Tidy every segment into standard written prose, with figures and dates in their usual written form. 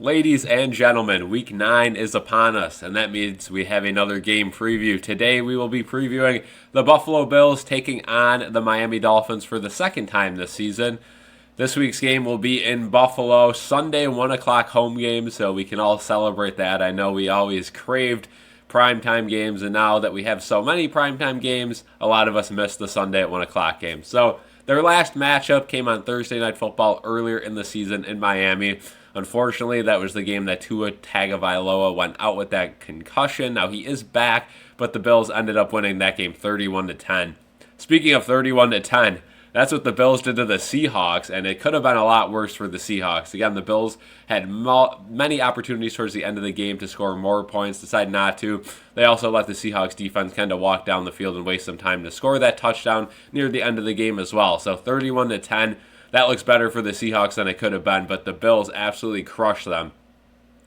Ladies and gentlemen, week 9 is upon us, and that means we have another game preview. Today we will be previewing the Buffalo Bills taking on the Miami Dolphins for the second time this season. This week's game will be in Buffalo, Sunday 1 o'clock home game, so we can all celebrate that. I know we always craved primetime games, and now that we have so many primetime games, a lot of us miss the Sunday at 1 o'clock game. So their last matchup came on Thursday Night Football earlier in the season in Miami. Unfortunately, that was the game that Tua Tagovailoa went out with that concussion. Now he is back, but the Bills ended up winning that game 31-10. Speaking of 31-10, that's what the Bills did to the Seahawks, and it could have been a lot worse for the Seahawks. Again, the Bills had many opportunities towards the end of the game to score more points, decided not to. They also let the Seahawks defense kind of walk down the field and waste some time to score that touchdown near the end of the game as well. So 31-10. That looks better for the Seahawks than it could have been, but the Bills absolutely crushed them.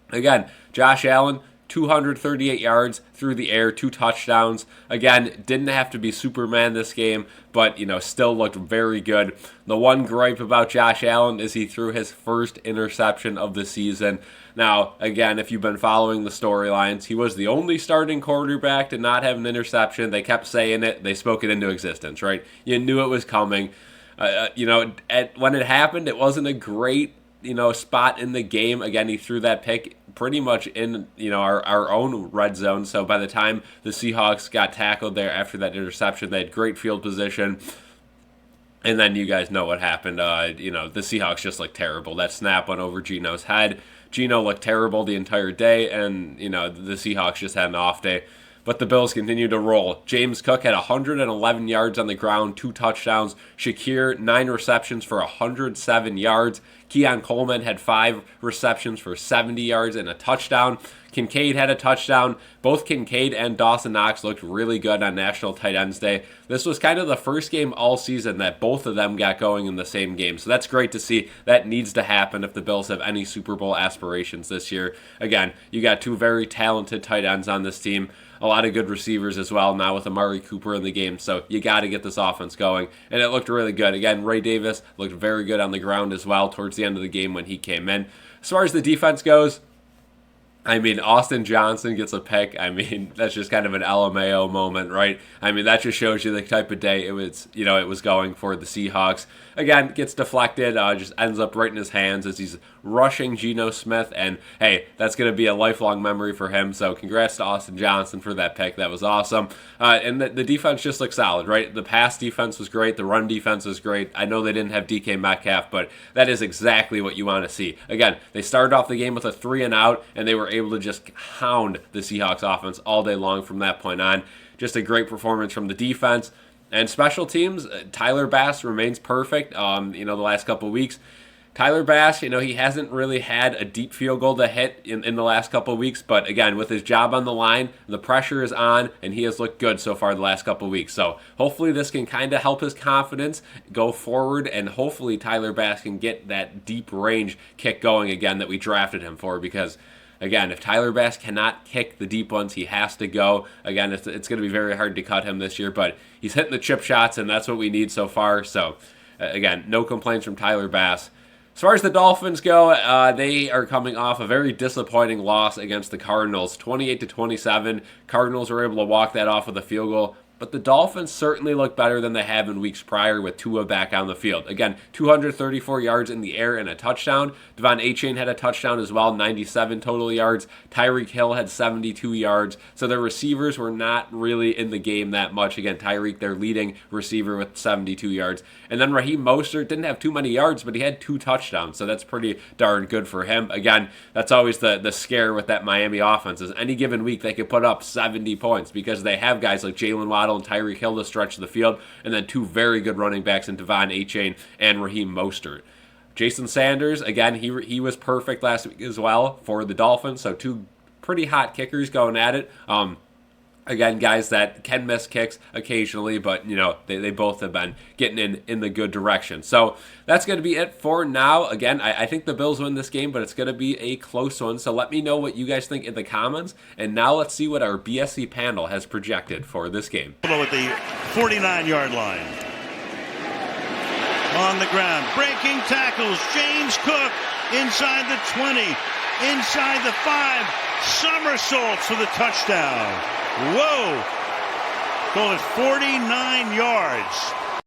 Again, Josh Allen, 238 yards through the air, 2 touchdowns. Again, didn't have to be Superman this game, but, still looked very good. The one gripe about Josh Allen is he threw his first interception of the season. Now, again, if you've been following the storylines, he was the only starting quarterback to not have an interception. They kept saying it. They spoke it into existence, right? You knew it was coming. When it happened, it wasn't a great, spot in the game. Again, he threw that pick pretty much in, our own red zone. So by the time the Seahawks got tackled there after that interception, they had great field position. And then you guys know what happened. The Seahawks just looked terrible. That snap went over Geno's head. Geno looked terrible the entire day, and, the Seahawks just had an off day. But the Bills continue to roll. James Cook had 111 yards on the ground, 2 touchdowns. Shakir, 9 receptions for 107 yards. Keon Coleman had 5 receptions for 70 yards and a touchdown. Kincaid had a touchdown. Both Kincaid and Dawson Knox looked really good on National Tight Ends Day. This was kind of the first game all season that both of them got going in the same game. So that's great to see. That needs to happen if the Bills have any Super Bowl aspirations this year. Again, you got 2 very talented tight ends on this team. A lot of good receivers as well now with Amari Cooper in the game. So you got to get this offense going. And it looked really good. Again, Ray Davis looked very good on the ground as well towards the end of the game when he came in. As far as the defense goes, Austin Johnson gets a pick. That's just kind of an LMAO moment, right? That just shows you the type of day it was going for the Seahawks. Again, gets deflected, just ends up right in his hands as he's rushing Geno Smith. And, hey, that's going to be a lifelong memory for him. So congrats to Austin Johnson for that pick. That was awesome. And the defense just looked solid, right? The pass defense was great. The run defense was great. I know they didn't have DK Metcalf, but that is exactly what you want to see. Again, they started off the game with a 3-and-out, and they were able to just hound the Seahawks offense all day long from that point on. Just a great performance from the defense. And special teams, Tyler Bass remains perfect. The last couple of weeks, Tyler Bass, he hasn't really had a deep field goal to hit in the last couple of weeks. But again, with his job on the line, the pressure is on, and he has looked good so far the last couple of weeks. So hopefully this can kind of help his confidence go forward, and hopefully Tyler Bass can get that deep range kick going again that we drafted him for, because again, if Tyler Bass cannot kick the deep ones, he has to go. Again, it's going to be very hard to cut him this year, but he's hitting the chip shots, and that's what we need so far. So, again, no complaints from Tyler Bass. As far as the Dolphins go, they are coming off a very disappointing loss against the Cardinals, 28-27. Cardinals were able to walk that off with a field goal. But the Dolphins certainly look better than they have in weeks prior with Tua back on the field. Again, 234 yards in the air and a touchdown. Devon Achane had a touchdown as well, 97 total yards. Tyreek Hill had 72 yards. So their receivers were not really in the game that much. Again, Tyreek, their leading receiver with 72 yards. And then Raheem Mostert didn't have too many yards, but he had 2 touchdowns. So that's pretty darn good for him. Again, that's always the scare with that Miami offense is any given week they could put up 70 points because they have guys like Jalen Waddle and Tyreek Hill to stretch the field, and then 2 very good running backs in Devon Achane and Raheem Mostert. Jason Sanders, again, he was perfect last week as well for the Dolphins, so 2 pretty hot kickers going at it. Again, guys that can miss kicks occasionally, but, they both have been getting in the good direction. So that's going to be it for now. Again, I think the Bills win this game, but it's going to be a close one. So let me know what you guys think in the comments. And now let's see what our BSC panel has projected for this game. At the 49-yard line. On the ground, breaking tackles, James Cook inside the 20. inside the 5, somersaults for the touchdown. Whoa! Call it 49 yards.